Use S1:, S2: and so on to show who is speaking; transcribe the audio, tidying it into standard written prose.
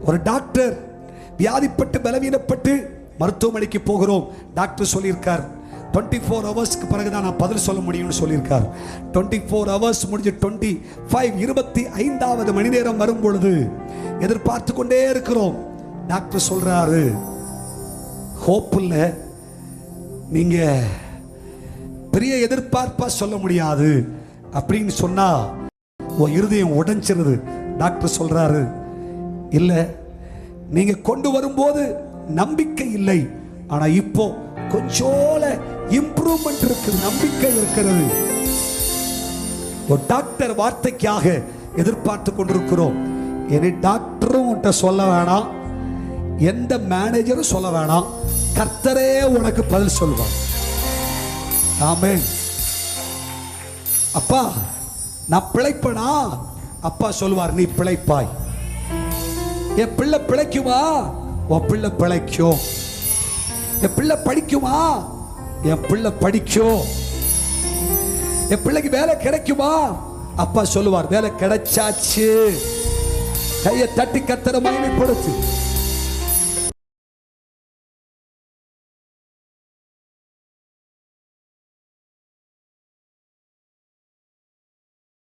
S1: ஒரு டாக்டர் வியாதிப்பட்டு பலவீனப்பட்டு மருத்துவமனைக்கு போகிறோம். டாக்டர் சொல்லியிருக்கார் 24 ஹவர்ஸ்க்கு பிறகுதான் நான் பதில் சொல்ல முடியும்னு சொல்லியிருக்கார். 24 ஹவர்ஸ் முடிஞ்சு 25வது மணி நேரம் வரும் பொழுது எதிர்பார்த்து கொண்டே இருக்கிறோம். டாக்டர் சொல்றாரு, ஹோப் இல்லை, நீங்க பெரிய எதிர்பார்ப்பா சொல்ல முடியாது அப்படின்னு சொன்னா உன் இருதயம் உடைஞ்சிருது. டாக்டர் சொல்றாரு, இல்ல நீங்க கொண்டு வரும்போது நம்பிக்கை இல்லை, ஆனா இப்போ கொஞ்சோல இம்ப்ரூவ்மெண்ட் இருக்கு, நம்பிக்கை இருக்கிறது. ஒரு டாக்டர் வார்த்தைக்காக எதிர்பார்த்து கொண்டிருக்கிறோம். என்னை டாக்டரும் உன்கிட்ட சொல்ல வேணாம், எந்த மேனேஜரும் சொல்ல வேணாம், கர்த்தரே உனக்கு பதில் சொல்வார். ஆமென். அப்பா நான் பிழைப்பனா? அப்பா சொல்வார், நீ பிழைப்பாய். என் பிள்ளை பிழைக்குமா? உன் பிள்ளை பிழைக்கும். என் பிள்ளை படிக்குமா? என் பிள்ளை படிக்கும். என் பிள்ளைக்கு வேலை கிடைக்குமா? அப்பா சொல்லுவார், வேலை கிடைச்சாச்சு. கையை தட்டி கர்த்தரை மகிமைப்படுத்து.